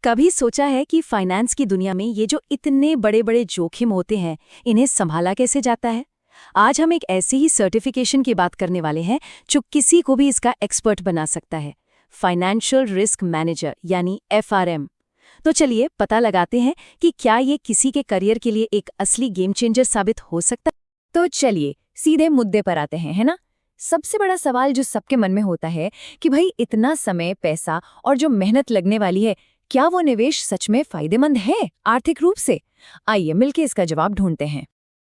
कभी सोचा है कि फाइनेंस की दुनिया में ये जो इतने बड़े बड़े जोखिम होते हैं, इन्हें संभाला कैसे जाता है? आज हम एक ऐसे ही सर्टिफिकेशन की बात करने वाले हैं जो किसी को भी इसका एक्सपर्ट बना सकता है। फाइनेंशियल रिस्क मैनेजर यानी FRM। तो चलिए पता लगाते हैं कि क्या ये किसी के करियर के लिए एक असली गेम चेंजर साबित हो सकता है। तो चलिए सीधे मुद्दे पर आते हैं, है ना। सबसे बड़ा सवाल जो सबके मन में होता है कि भाई इतना समय, पैसा और जो मेहनत लगने वाली है, क्या वो निवेश सच में फायदेमंद है आर्थिक रूप से? आइए मिलके इसका जवाब ढूंढते हैं।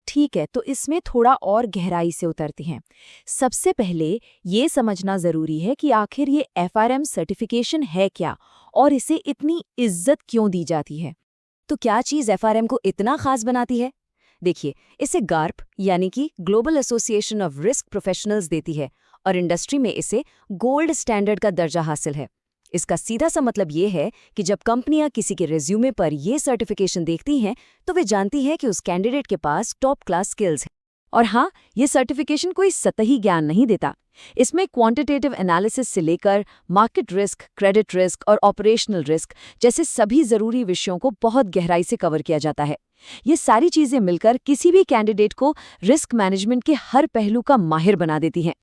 ठीक है, तो इसमें थोड़ा और गहराई से उतरते हैं। सबसे पहले ये समझना जरूरी है कि आखिर ये FRM सर्टिफिकेशन है क्या और इसे इतनी इज्जत क्यों दी जाती है। तो क्या चीज़ FRM को इतना खास बनाती है? देखिए, इसे गार्प यानी कि global association of risk professionals देती है और इंडस्ट्री में इसे गोल्ड स्टैंडर्ड का दर्जा हासिल है। इसका सीधा सा मतलब ये है कि जब कंपनियां किसी के रिज्यूमे पर ये सर्टिफिकेशन देखती हैं तो वे जानती हैं कि उस कैंडिडेट के पास टॉप क्लास स्किल्स हैं। और हाँ, ये सर्टिफिकेशन कोई सतही ज्ञान नहीं देता। इसमें क्वांटिटेटिव एनालिसिस से लेकर मार्केट रिस्क, क्रेडिट रिस्क और ऑपरेशनल रिस्क जैसे सभी जरूरी विषयों को बहुत गहराई से कवर किया जाता है। ये सारी चीजें मिलकर किसी भी कैंडिडेट को रिस्क मैनेजमेंट के हर पहलू का माहिर बना देती हैं।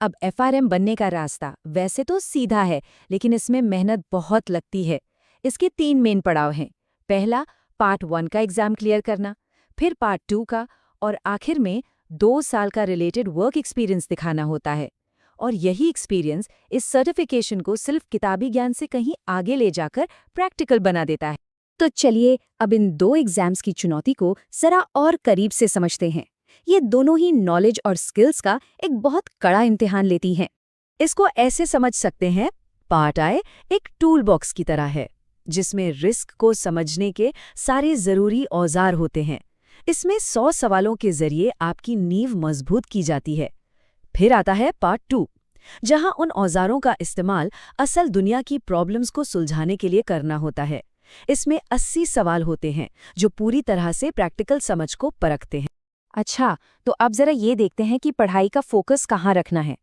अब FRM बनने का रास्ता वैसे तो सीधा है, लेकिन इसमें मेहनत बहुत लगती है। इसके 3 मेन पड़ाव हैं। पहला, पार्ट 1 का एग्जाम क्लियर करना, फिर पार्ट 2 का, और आखिर में 2 साल का रिलेटेड वर्क एक्सपीरियंस दिखाना होता है। और यही एक्सपीरियंस इस सर्टिफिकेशन को सिर्फ किताबी ज्ञान से कहीं आगे ले जाकर प्रैक्टिकल बना देता है। तो चलिए अब इन 2 एग्जाम्स की चुनौती को जरा और करीब से समझते हैं। ये दोनों ही नॉलेज और स्किल्स का एक बहुत कड़ा इम्तिहान लेती हैं। इसको ऐसे समझ सकते हैं, पार्ट I एक टूल बॉक्स की तरह है जिसमें रिस्क को समझने के सारे जरूरी औजार होते हैं। इसमें 100 सवालों के जरिए आपकी नींव मजबूत की जाती है। फिर आता है पार्ट 2, जहां उन औजारों का इस्तेमाल असल दुनिया की प्रॉब्लम्स को सुलझाने के लिए करना होता है। इसमें 80 सवाल होते हैं जो पूरी तरह से प्रैक्टिकल समझ को परखते हैं। अच्छा, तो अब जरा ये देखते हैं कि पढ़ाई का फोकस कहाँ रखना है।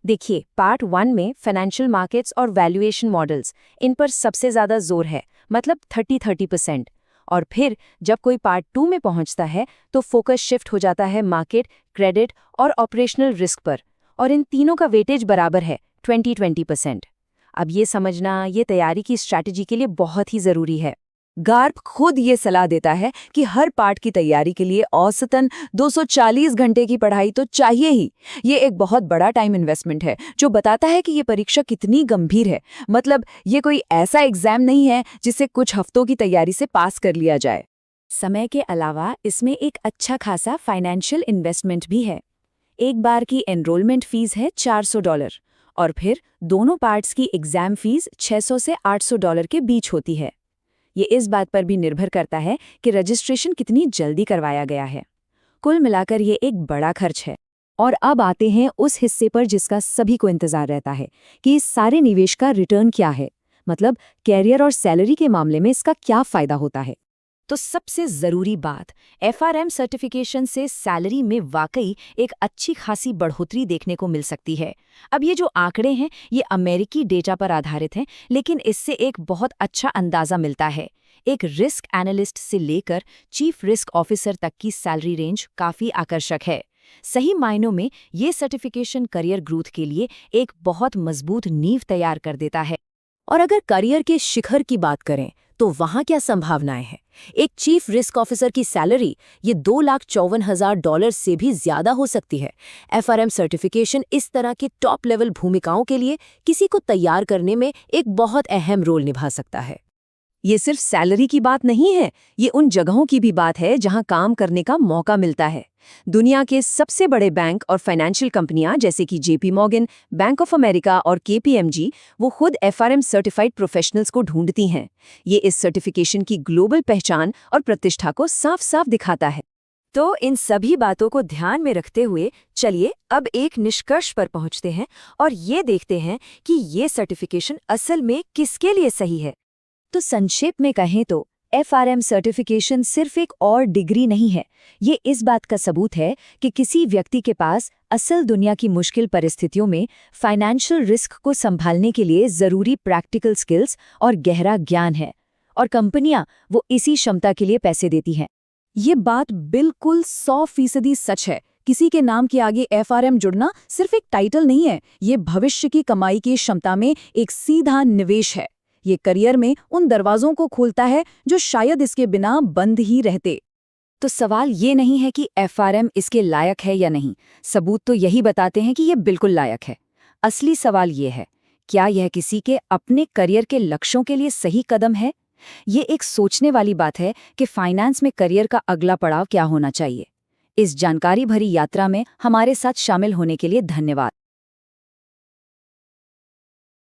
देखिए, पार्ट 1 में फाइनेंशियल मार्केट्स और वैल्यूएशन मॉडल्स, इन पर सबसे ज़्यादा जोर है, मतलब 30% और फिर जब कोई पार्ट 2 में पहुंचता है तो फोकस शिफ्ट हो जाता है मार्केट, क्रेडिट और ऑपरेशनल रिस्क पर, और इन तीनों का वेटेज बराबर है 20-20%। अब ये समझना ये तैयारी की स्ट्रैटेजी के लिए बहुत ही ज़रूरी है। गार्प खुद ये सलाह देता है कि हर पार्ट की तैयारी के लिए औसतन 240 घंटे की पढ़ाई तो चाहिए ही। ये एक बहुत बड़ा टाइम इन्वेस्टमेंट है जो बताता है कि ये परीक्षा कितनी गंभीर है। मतलब ये कोई ऐसा एग्जाम नहीं है जिसे कुछ हफ्तों की तैयारी से पास कर लिया जाए। समय के अलावा इसमें एक अच्छा खासा फाइनेंशियल इन्वेस्टमेंट भी है। एक बार की एनरोलमेंट फीस है $400 और फिर दोनों पार्ट्स की एग्जाम फीस $600 से $800 के बीच होती है। ये इस बात पर भी निर्भर करता है कि रजिस्ट्रेशन कितनी जल्दी करवाया गया है। कुल मिलाकर ये एक बड़ा खर्च है। और अब आते हैं उस हिस्से पर जिसका सभी को इंतजार रहता है कि इस सारे निवेश का रिटर्न क्या है, मतलब कैरियर और सैलरी के मामले में इसका क्या फायदा होता है। तो सबसे ज़रूरी बात, FRM सर्टिफिकेशन से सैलरी में वाकई एक अच्छी खासी बढ़ोतरी देखने को मिल सकती है। अब ये जो आंकड़े हैं ये अमेरिकी डेटा पर आधारित हैं, लेकिन इससे एक बहुत अच्छा अंदाज़ा मिलता है। एक रिस्क एनालिस्ट से लेकर चीफ रिस्क ऑफिसर तक की सैलरी रेंज काफ़ी आकर्षक है। सही मायनों में ये सर्टिफिकेशन करियर ग्रोथ के लिए एक बहुत मजबूत नींव तैयार कर देता है। और अगर करियर के शिखर की बात करें तो वहाँ क्या संभावनाएं हैं? एक चीफ रिस्क ऑफिसर की सैलरी ये $2,54,000 से भी ज्यादा हो सकती है। FRM सर्टिफिकेशन इस तरह के टॉप लेवल भूमिकाओं के लिए किसी को तैयार करने में एक बहुत अहम रोल निभा सकता है। ये सिर्फ सैलरी की बात नहीं है, ये उन जगहों की भी बात है जहां काम करने का मौका मिलता है। दुनिया के सबसे बड़े बैंक और फाइनेंशियल कंपनियां जैसे कि JP Morgan, bank of America और KPMG वो खुद FRM सर्टिफाइड प्रोफेशनल्स को ढूंढती हैं। ये इस सर्टिफिकेशन की ग्लोबल पहचान और प्रतिष्ठा को साफ साफ दिखाता है। तो इन सभी बातों को ध्यान में रखते हुए चलिए अब एक निष्कर्ष पर पहुंचते हैं और ये देखते हैं कि ये सर्टिफिकेशन असल में किसके लिए सही है। तो संक्षेप में कहें तो FRM सर्टिफिकेशन सिर्फ एक और डिग्री नहीं है, ये इस बात का सबूत है कि किसी व्यक्ति के पास असल दुनिया की मुश्किल परिस्थितियों में फाइनेंशियल रिस्क को संभालने के लिए ज़रूरी प्रैक्टिकल स्किल्स और गहरा ज्ञान है। और कंपनियां वो इसी क्षमता के लिए पैसे देती हैं। ये बात बिल्कुल 100% सच है। किसी के नाम के आगे एफआरएम जुड़ना सिर्फ एक टाइटल नहीं है, ये भविष्य की कमाई की क्षमता में एक सीधा निवेश है। ये करियर में उन दरवाजों को खोलता है जो शायद इसके बिना बंद ही रहते। तो सवाल ये नहीं है कि एफआरएम इसके लायक है या नहीं, सबूत तो यही बताते हैं कि ये बिल्कुल लायक है। असली सवाल ये है, क्या यह किसी के अपने करियर के लक्ष्यों के लिए सही कदम है? ये एक सोचने वाली बात है कि फाइनेंस में करियर का अगला पड़ाव क्या होना चाहिए। इस जानकारी भरी यात्रा में हमारे साथ शामिल होने के लिए धन्यवाद।